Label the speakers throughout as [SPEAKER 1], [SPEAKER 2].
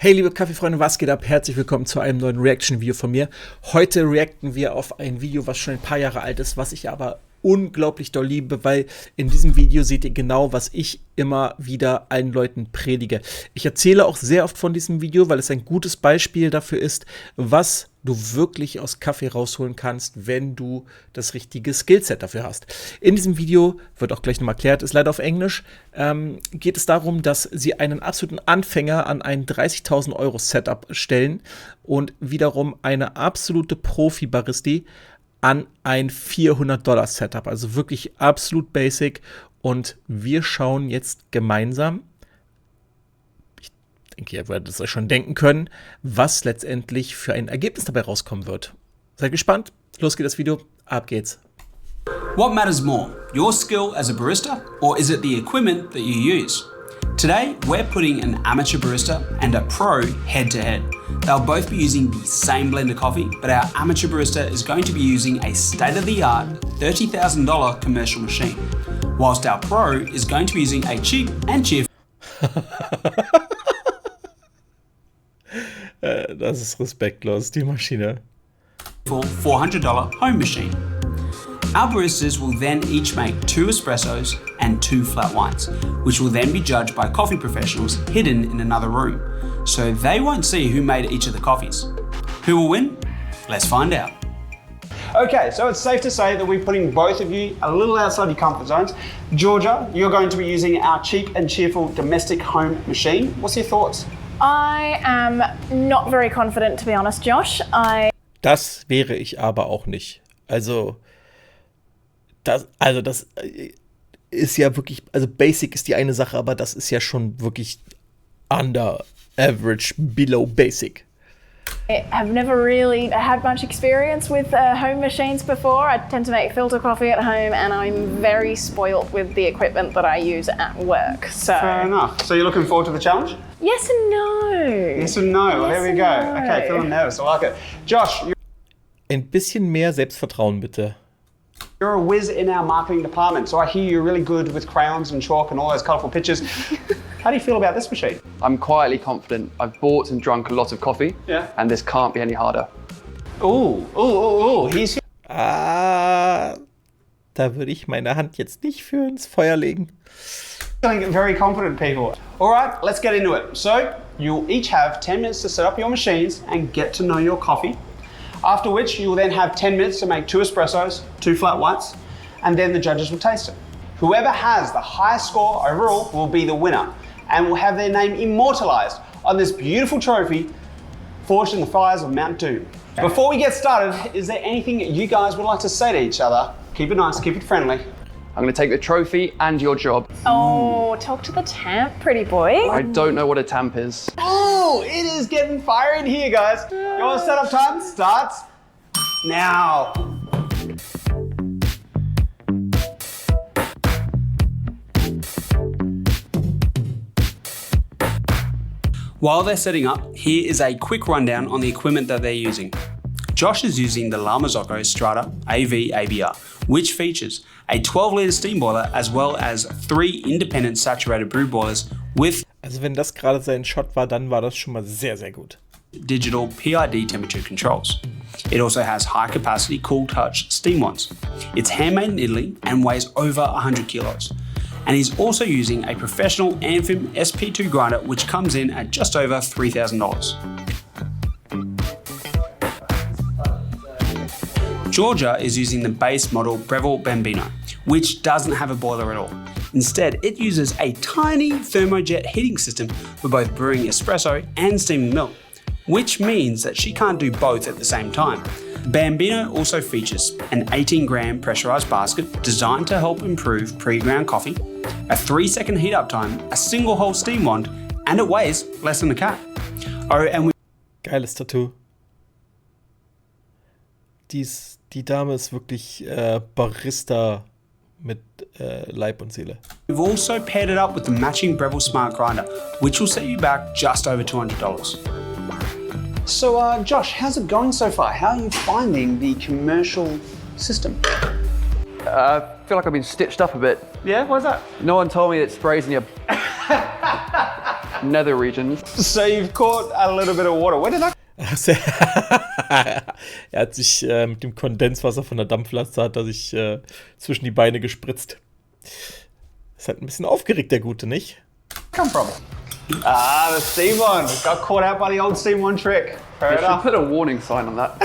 [SPEAKER 1] Hey liebe Kaffeefreunde, was geht ab? Herzlich willkommen zu einem neuen Reaction-Video von mir. Heute reacten wir auf ein Video, was schon ein paar Jahre alt ist, was ich aber unglaublich doll liebe, weil in diesem Video seht ihr genau, was ich immer wieder allen Leuten predige. Ich erzähle auch sehr oft von diesem Video, weil es ein gutes Beispiel dafür ist, was du wirklich aus Kaffee rausholen kannst, wenn du das richtige Skillset dafür hast. In diesem Video, wird auch gleich nochmal erklärt, ist leider auf Englisch, geht es darum, dass sie einen absoluten Anfänger an ein 30.000 Euro Setup stellen und wiederum eine absolute Profi-Baristi an ein 400 Dollar Setup. Also wirklich absolut basic. Und wir schauen jetzt gemeinsam, ich denke, ihr werdet es euch schon denken können, was letztendlich für ein Ergebnis dabei rauskommen wird. Seid gespannt? Los geht das Video. Ab geht's.
[SPEAKER 2] What matters more, your skill as a barista, or is it the equipment that you use? Today, we're putting an amateur barista and a pro head to head. They'll both be using the same blend of coffee, but our amateur barista is going to be using a state-of-the-art $30,000 commercial machine, whilst our pro is going to be using a cheap and cheerful
[SPEAKER 1] Das ist respektlos, die Maschine.
[SPEAKER 2] $400 home machine. Our baristas will then each make 2 espressos and 2 flat whites, which will then be judged by coffee professionals hidden in another room, so they won't see who made each of the coffees. Who will win? Let's find out.
[SPEAKER 3] Okay, so it's safe to say that we're putting both of you a little outside your comfort zones. Georgia, you're going to be using our cheap and cheerful domestic home machine. What's your thoughts?
[SPEAKER 4] I am not very confident, to be honest, Josh.
[SPEAKER 1] Das wäre ich aber auch nicht. Also das ist ja wirklich, also basic ist die eine Sache, aber das ist ja schon wirklich under average, below basic.
[SPEAKER 4] I have never really had much experience with home machines before. I tend to make filter coffee at home and I'm very spoilt with the equipment that I use at work. So
[SPEAKER 3] Fair enough. So you're looking forward to the challenge?
[SPEAKER 4] Yes and no.
[SPEAKER 3] Yes and no. Well, there we go.
[SPEAKER 4] No.
[SPEAKER 3] Okay, feeling nervous. I like it. Josh,
[SPEAKER 1] Ein bisschen mehr Selbstvertrauen bitte.
[SPEAKER 3] you're a whiz in our marketing department, so I hear you're really good with crayons and chalk and all those colourful pictures. How do you feel about this machine?
[SPEAKER 5] I'm quietly confident. I've bought and drunk a lot of coffee, and this can't be any harder.
[SPEAKER 3] He's
[SPEAKER 1] Da würde ich meine Hand jetzt nicht für ins Feuer legen.
[SPEAKER 3] feeling very confident, people. All right, let's get into it. So you'll each have 10 minutes to set up your machines and get to know your coffee. After which you will then have 10 minutes to make 2 espressos, 2 flat whites, and then the judges will taste it. Whoever has the highest score overall will be the winner and will have their name immortalized on this beautiful trophy forged in the fires of Mount Doom. Before we get started, is there anything you guys would like to say to each other? Keep it nice, keep it friendly.
[SPEAKER 5] I'm going to take the trophy and your job.
[SPEAKER 4] Oh, talk to the temp, pretty boy.
[SPEAKER 5] I don't know what a tamp is.
[SPEAKER 3] Oh, it is getting fiery in here, guys. Your setup time starts now.
[SPEAKER 2] While they're setting up, here is a quick rundown on the equipment that they're using. Josh is using the La Marzocco Strata AV ABR, which features a 12-litre steam boiler as well as 3 independent saturated brew boilers with
[SPEAKER 1] Also wenn das gerade sein Shot war, dann war das schon mal sehr, sehr gut.
[SPEAKER 2] digital PID temperature controls. It also has high-capacity cool touch steam wands. It's handmade in Italy and weighs over 100 kilos. And he's also using a professional Anthem SP2 grinder, which comes in at just over $3,000. Georgia is using the base model Breville Bambino, which doesn't have a boiler at all. Instead, it uses a tiny thermojet heating system for both brewing espresso and steaming milk, which means that she can't do both at the same time. Bambino also features an 18-gram pressurized basket designed to help improve pre-ground coffee, a 3-second heat up time, a single hole steam wand, and it weighs less than a cat. Oh, and we
[SPEAKER 1] Geiles Tattoo. Die Dame ist wirklich Barista mit Leib und Seele.
[SPEAKER 2] we've also paired it up with the matching Breville Smart Grinder, which will set you back just over $200.
[SPEAKER 3] So, Josh, how's it going so far? How are you finding the commercial system?
[SPEAKER 5] I feel like I've been stitched up a bit.
[SPEAKER 3] Yeah, why's that?
[SPEAKER 5] No one told me that sprays in your... nether regions.
[SPEAKER 3] So you've caught a little bit of water. Where did that?
[SPEAKER 1] Er hat sich mit dem Kondenswasser von der Dampflaster hat er sich zwischen die Beine gespritzt. Ist halt ein bisschen aufgeregt, der Gute, nicht?
[SPEAKER 3] come from? Ah, the steam one. Got caught out by the old steam one trick. Fair
[SPEAKER 5] You should
[SPEAKER 3] enough.
[SPEAKER 5] put a warning sign on that.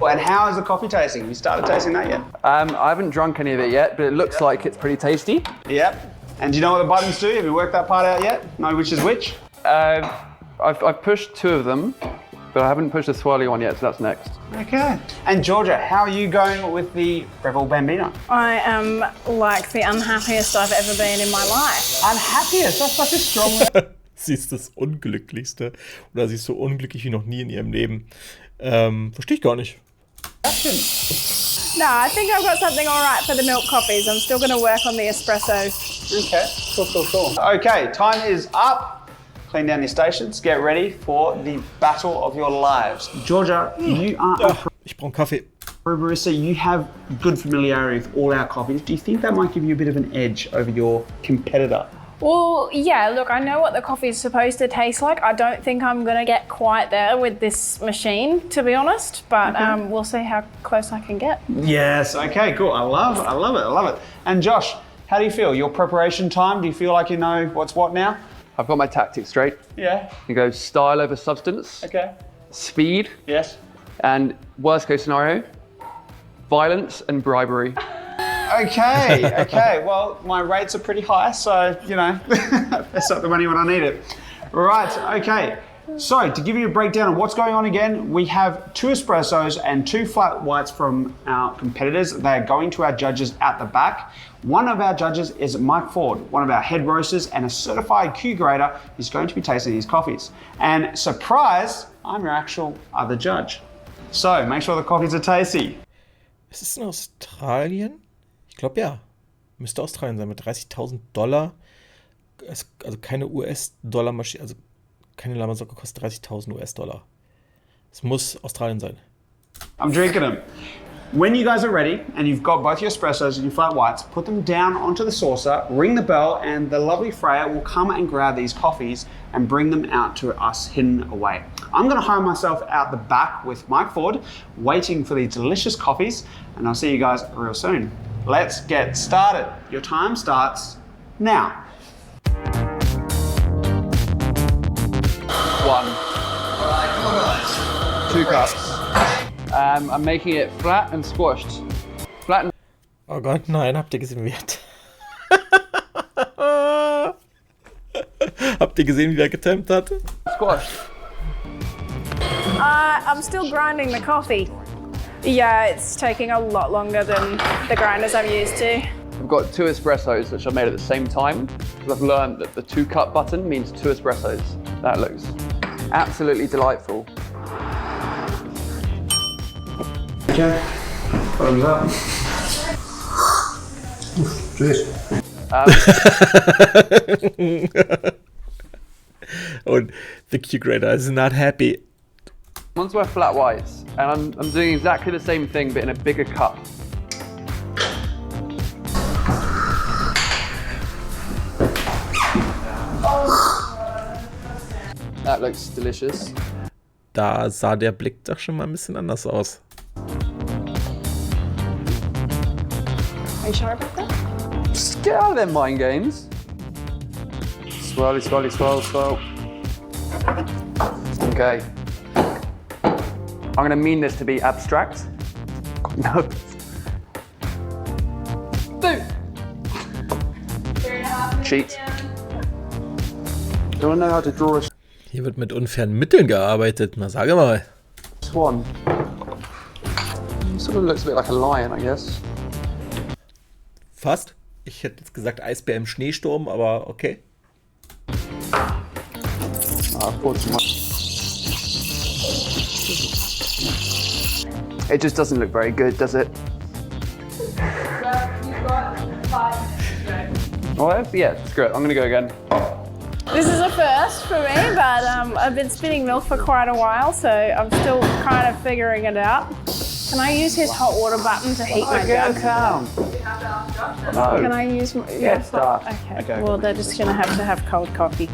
[SPEAKER 3] And how is the coffee tasting? Have you started tasting that yet?
[SPEAKER 5] I haven't drunk any of it yet, but it looks like it's pretty tasty.
[SPEAKER 3] Yep. And do you know what the buttons do? Have you worked that part out yet? Know which is which?
[SPEAKER 5] I've pushed 2 of them, but I haven't pushed the swirly one yet, so that's next.
[SPEAKER 3] Okay. And Georgia, how are you going with the Breville Bambino?
[SPEAKER 4] I am like the unhappiest I've ever been in my life.
[SPEAKER 3] Unhappiest? That's such a strong word.
[SPEAKER 1] Sie ist das Unglücklichste. Oder sie ist so unglücklich wie noch nie in ihrem Leben. Verstehe ich gar nicht.
[SPEAKER 4] No, I think I've got something all right for the milk coffees. I'm still going to work on the espresso.
[SPEAKER 3] Okay, cool. Okay, time is up. Clean down your stations. Get ready for the battle of your lives. Georgia, you are
[SPEAKER 1] Ich brauche einen Kaffee.
[SPEAKER 3] a barista. You have good familiarity with all our coffees. Do you think that might give you a bit of an edge over your competitor?
[SPEAKER 4] Well, yeah, look, I know what the coffee is supposed to taste like. I don't think I'm going to get quite there with this machine, to be honest, but we'll see how close I can get.
[SPEAKER 3] Yes, okay, cool. I love it. And Josh, how do you feel? Your preparation time, do you feel like you know what's what now?
[SPEAKER 5] I've got my tactics straight.
[SPEAKER 3] Yeah.
[SPEAKER 5] You go style over substance,
[SPEAKER 3] Okay.
[SPEAKER 5] speed,
[SPEAKER 3] Yes.
[SPEAKER 5] and worst case scenario, violence and bribery.
[SPEAKER 3] Okay. Well, my rates are pretty high, so, you know, that's not the money when I need it. Right, okay. So, to give you a breakdown of what's going on again, we have 2 espressos and 2 flat whites from our competitors. They are going to our judges at the back. One of our judges is Mike Ford, one of our head roasters and a certified Q grader who's going to be tasting these coffees. And surprise, I'm your actual other judge. So, make sure the coffees are tasty.
[SPEAKER 1] Ist es in Australien? Ich glaube ja. Müsste Australien sein mit $30.000. Also keine US-Dollar-Maschine, also keine Lamasocke kostet $30.000. Es muss Australien sein.
[SPEAKER 3] I'm drinking them. When you guys are ready and you've got both your espressos and your flat whites, put them down onto the saucer, ring the bell, and the lovely Freya will come and grab these coffees and bring them out to us hidden away. I'm going to hire myself out the back with Mike Ford, waiting for these delicious coffees, and I'll see you guys real soon. Let's get started. Your time starts now.
[SPEAKER 5] 1. 2 cups. I'm making it flat and squashed. Flat and
[SPEAKER 1] Oh Gott, nein, habt ihr gesehen, wie Habt ihr gesehen, wie er getempt hat?
[SPEAKER 5] squashed.
[SPEAKER 4] I'm still grinding the coffee. Yeah, it's taking a lot longer than the grinders I'm used to.
[SPEAKER 5] I've got 2 espressos which I've made at the same time because I've learned that the 2 cup button means 2 espressos. That looks absolutely delightful.
[SPEAKER 3] Okay. Thumbs up. Cheers.
[SPEAKER 1] Und the Q-Grader is not happy.
[SPEAKER 5] Once we're flat whites, and I'm doing exactly the same thing but in a bigger cup. That looks delicious.
[SPEAKER 1] Da sah der Blick doch schon mal ein bisschen anders aus.
[SPEAKER 4] Are you sure about that?
[SPEAKER 5] Just get out of them mind games. Swirly, swirly, swirl, swirl. Okay. I'm gonna mean this to be abstract. No. Dude. Cheat. Don't know how to draw a
[SPEAKER 1] Hier wird mit unfairen Mitteln gearbeitet. Na, sage mal.
[SPEAKER 5] swan. Sort of looks a bit like a lion, I guess.
[SPEAKER 1] Fast. Ich hätte jetzt gesagt Eisbär im Schneesturm, aber okay.
[SPEAKER 5] I've poured some. It just doesn't look very good, does it? Oh, yeah, screw it. I'm gonna go again.
[SPEAKER 4] This is a first for me, but I've been spinning milk for quite a while, so I'm still kind of figuring it out. Can I use his hot water button to heat my jug?
[SPEAKER 5] No.
[SPEAKER 4] Can I use my...
[SPEAKER 5] Yeah, start.
[SPEAKER 4] Okay, well, they're just going to have cold coffee.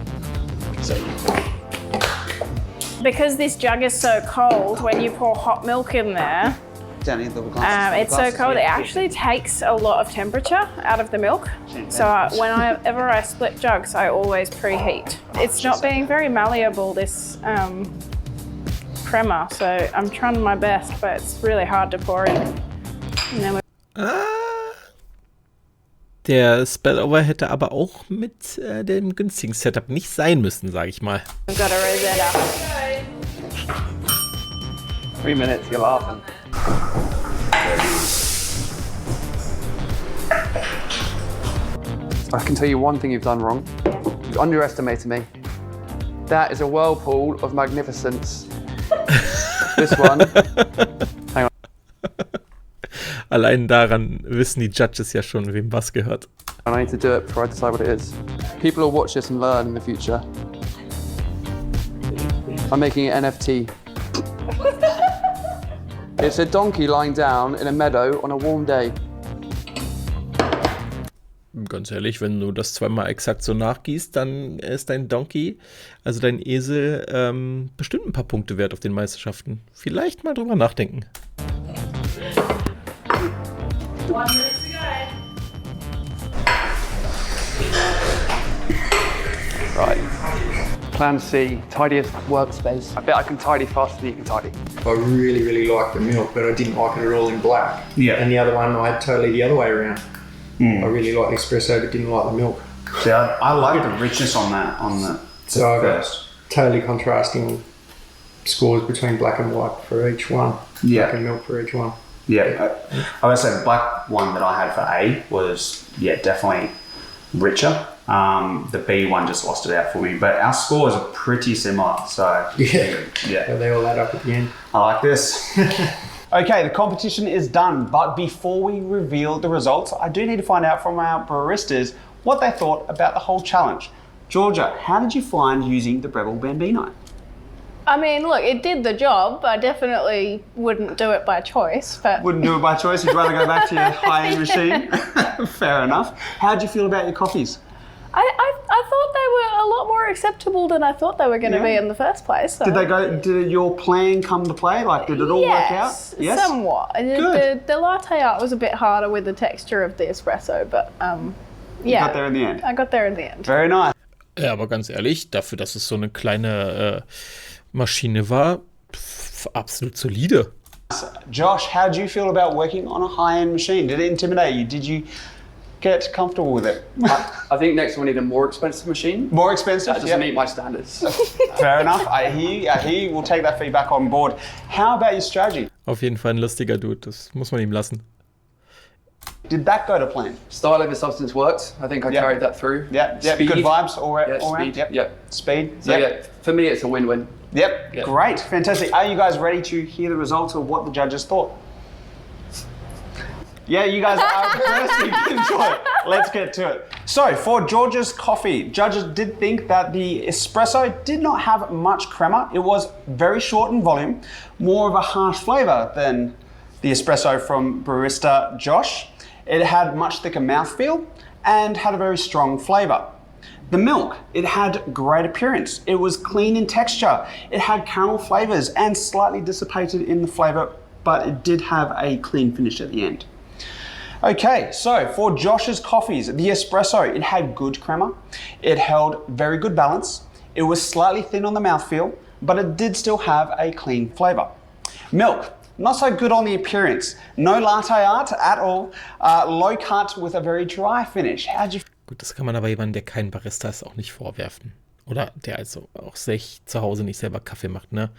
[SPEAKER 4] Because this jug is so cold, when you pour hot milk in there, it's so cold, it actually takes a lot of temperature out of the milk. So whenever I split jugs, I always preheat. It's not being very malleable, this crema, so I'm trying my best, but it's really hard to pour in. And then
[SPEAKER 1] Der Spillover hätte aber auch mit dem günstigen Setup nicht sein müssen, sage ich mal.
[SPEAKER 4] we've got a rosetta.
[SPEAKER 5] 3 minutes, you're laughing. I can tell you one thing you've done wrong. You've underestimated me. That is a whirlpool of magnificence. This one. Hang on.
[SPEAKER 1] Allein daran wissen die Judges ja schon, wem was gehört.
[SPEAKER 5] I need to do it before I decide what it is. People will watch this and learn in the future. I'm making an NFT. It's a donkey lying down in a meadow on a warm day.
[SPEAKER 1] Ganz ehrlich, wenn du das zweimal exakt so nachgießt, dann ist dein Donkey, also dein Esel, bestimmt ein paar Punkte wert auf den Meisterschaften. Vielleicht mal drüber nachdenken.
[SPEAKER 4] 1 minute to go.
[SPEAKER 5] Right. Plan C, tidiest workspace. I bet I can tidy faster than you can tidy.
[SPEAKER 6] I really, really liked the milk, but I didn't like it at all in black.
[SPEAKER 3] Yeah.
[SPEAKER 6] And the other one, I had totally the other way around. I really liked the espresso, but didn't like the milk.
[SPEAKER 3] See, I like the richness on the
[SPEAKER 6] So I got
[SPEAKER 3] first.
[SPEAKER 6] totally contrasting scores between black and white for each one.
[SPEAKER 3] Yeah.
[SPEAKER 6] Black and milk for each one.
[SPEAKER 3] Yeah, I would say the black one that I had for A was, definitely richer. The B one just lost it out for me, but our scores are pretty similar, so
[SPEAKER 6] Yeah. So they all add up at the end.
[SPEAKER 3] I like this. Okay, the competition is done, but before we reveal the results, I do need to find out from our baristas what they thought about the whole challenge. Georgia, how did you find using the Breville Bambino?
[SPEAKER 4] I mean, look, it did the job. I definitely wouldn't do it by choice, but
[SPEAKER 3] Wouldn't do it by choice, you'd rather go back to your high-end machine? Fair enough. How did you feel about your coffees?
[SPEAKER 4] I thought they were a lot more acceptable than I thought they were going to be in the first place. So.
[SPEAKER 3] Did your plan come to play? Like, did it all work out?
[SPEAKER 4] Yes, somewhat.
[SPEAKER 3] Good.
[SPEAKER 4] The latte art was a bit harder with the texture of the espresso, but
[SPEAKER 3] You got there in the end.
[SPEAKER 4] I got there in the end.
[SPEAKER 3] Very nice.
[SPEAKER 1] Ja, aber ganz ehrlich, dafür, dass es so eine kleine Maschine war, absolut solide.
[SPEAKER 3] Josh, how did you feel about working on a high-end machine? Did it intimidate you? Did you get comfortable with it?
[SPEAKER 5] I think next we need a more expensive machine.
[SPEAKER 3] More expensive?
[SPEAKER 5] That doesn't meet my standards.
[SPEAKER 3] Fair enough. I hear you. We'll take that feedback on board. How about your strategy?
[SPEAKER 1] Auf jeden Fall ein lustiger Dude, das muss man ihm lassen.
[SPEAKER 3] Did that go to plan?
[SPEAKER 5] Style over substance worked. I think I carried that through.
[SPEAKER 3] Yeah.
[SPEAKER 5] Speed.
[SPEAKER 3] Good vibes all around.
[SPEAKER 5] Speed. Yep.
[SPEAKER 3] Speed.
[SPEAKER 5] So yeah, for me it's a win-win.
[SPEAKER 3] Yep.
[SPEAKER 5] Yeah.
[SPEAKER 3] Great. Fantastic. Are you guys ready to hear the results of what the judges thought? Yeah, you guys are thirsty. Enjoy it. Let's get to it. So, for Georgia's coffee, judges did think that the espresso did not have much crema. It was very short in volume, more of a harsh flavor than the espresso from barista Josh. It had much thicker mouthfeel and had a very strong flavor. The milk, it had great appearance. It was clean in texture. It had caramel flavors and slightly dissipated in the flavor, but it did have a clean finish at the end. Okay, so for Josh's coffees, the espresso, it had good crema. It held very good balance. It was slightly thin on the mouthfeel, but it did still have a clean flavor. Milk, not so good on the appearance. No latte art at all. Low cut with a very dry finish. How'd you?
[SPEAKER 1] Gut, das kann man aber jemandem, der kein Barista ist, auch nicht vorwerfen. Oder der also auch sich zu Hause nicht selber Kaffee macht, ne?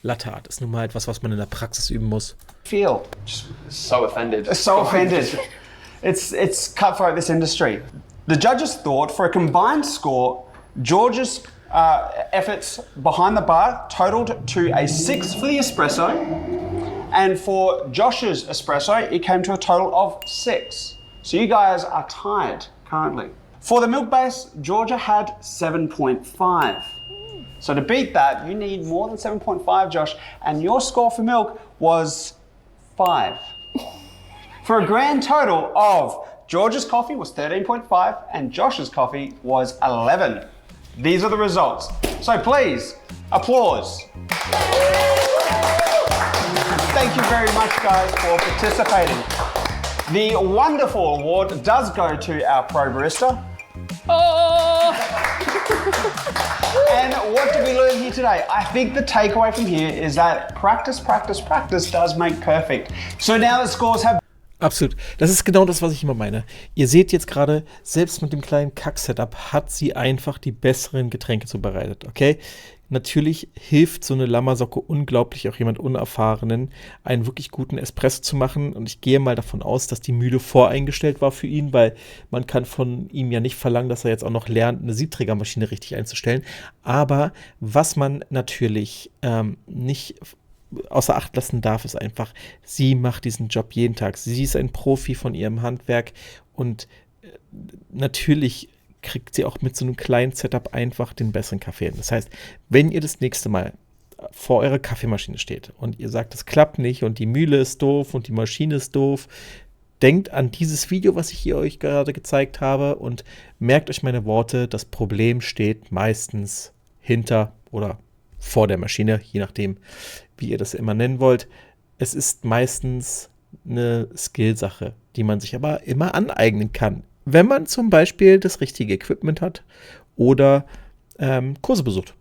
[SPEAKER 1] Latte Art ist nun mal etwas, was man in der Praxis üben muss.
[SPEAKER 3] Feel?
[SPEAKER 5] So offended.
[SPEAKER 3] So offended. It's cutthroat, this industry. The judges thought for a combined score, George's efforts behind the bar totaled to a 6 for the espresso, and for Josh's espresso, it came to a total of 6. So you guys are tied currently. For the milk base, Georgia had 7.5. So to beat that, you need more than 7.5, Josh, and your score for milk was 5. For a grand total of George's coffee was 13.5 and Josh's coffee was 11. These are the results. So please, applause. Thank you very much, guys, for participating. The wonderful award does go to our pro barista.
[SPEAKER 4] Oh!
[SPEAKER 3] And what did we learn here today? I think the takeaway from here is that practice, practice, practice does make perfect. So now the scores have...
[SPEAKER 1] Absolut. Das ist genau das, was ich immer meine. Ihr seht jetzt gerade, selbst mit dem kleinen Kack-Setup hat sie einfach die besseren Getränke zubereitet, okay? Natürlich hilft so eine Lammersocke unglaublich auch jemand Unerfahrenen, einen wirklich guten Espresso zu machen. Und ich gehe mal davon aus, dass die Mühle voreingestellt war für ihn, weil man kann von ihm ja nicht verlangen, dass er jetzt auch noch lernt, eine Siebträgermaschine richtig einzustellen. Aber was man natürlich nicht außer Acht lassen darf, ist einfach, sie macht diesen Job jeden Tag. Sie ist ein Profi von ihrem Handwerk und natürlich kriegt sie auch mit so einem kleinen Setup einfach den besseren Kaffee hin. Das heißt, wenn ihr das nächste Mal vor eurer Kaffeemaschine steht und ihr sagt, es klappt nicht und die Mühle ist doof und die Maschine ist doof, denkt an dieses Video, was ich hier euch gerade gezeigt habe und merkt euch meine Worte, das Problem steht meistens hinter oder vor der Maschine, je nachdem, wie ihr das immer nennen wollt. Es ist meistens eine Skillsache, die man sich aber immer aneignen kann, wenn man zum Beispiel das richtige Equipment hat oder Kurse besucht.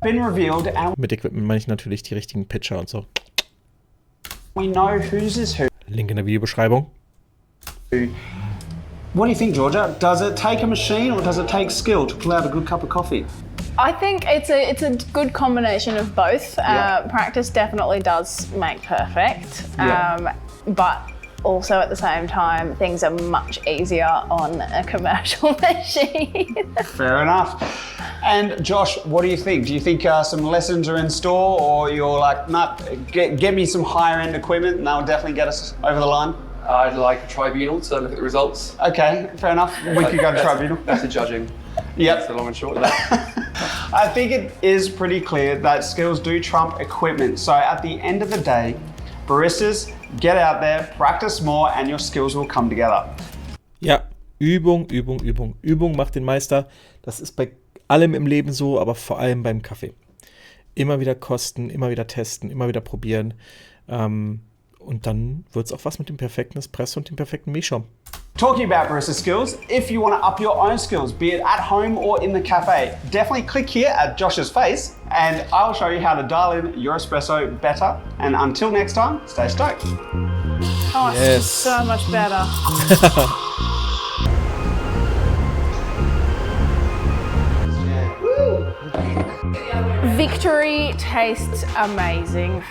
[SPEAKER 1] Mit Equipment meine ich natürlich die richtigen Pitcher und so.
[SPEAKER 3] We know whose is who.
[SPEAKER 1] Link in der Videobeschreibung.
[SPEAKER 3] What do you think, Georgia? Does it take a machine or does it take skill to pull out a good cup of coffee?
[SPEAKER 4] I think it's a good combination of both. Practice definitely does make perfect, but also at the same time, things are much easier on a commercial machine.
[SPEAKER 3] Fair enough. And Josh, what do you think? Do you think some lessons are in store, or you're like, nah, get me some higher end equipment and that'll definitely get us over the line?
[SPEAKER 5] I'd like a tribunal to look at the results.
[SPEAKER 3] Okay, fair enough. We could go to tribunal.
[SPEAKER 5] That's the judging.
[SPEAKER 3] Yep.
[SPEAKER 5] That's the long and short of that.
[SPEAKER 3] I think it is pretty clear that skills do trump equipment. So at the end of the day, baristas, get out there, practice more and your skills will come together.
[SPEAKER 1] Ja, Übung, Übung, Übung. Übung macht den Meister. Das ist bei allem im Leben so, aber vor allem beim Kaffee. Immer wieder kosten, immer wieder testen, immer wieder probieren. Und dann wird es auch was mit dem perfekten Espresso und dem perfekten Milchschaum.
[SPEAKER 3] Talking about barista skills, if you want to up your own skills, be it at home or in the cafe, definitely click here at Josh's face and I'll show you how to dial in your espresso better. And until next time, stay stoked.
[SPEAKER 4] Oh, it's so much better. Victory tastes amazing.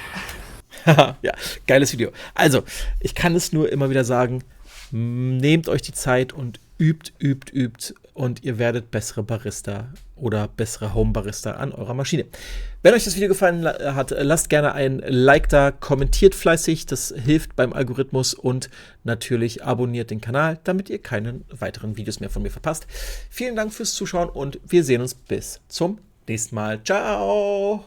[SPEAKER 1] Ja, geiles Video. Also, ich kann es nur immer wieder sagen, nehmt euch die Zeit und übt, übt, übt und ihr werdet bessere Barista oder bessere Home-Barista an eurer Maschine. Wenn euch das Video gefallen hat, lasst gerne ein Like da, kommentiert fleißig, das hilft beim Algorithmus und natürlich abonniert den Kanal, damit ihr keine weiteren Videos mehr von mir verpasst. Vielen Dank fürs Zuschauen und wir sehen uns bis zum nächsten Mal. Ciao!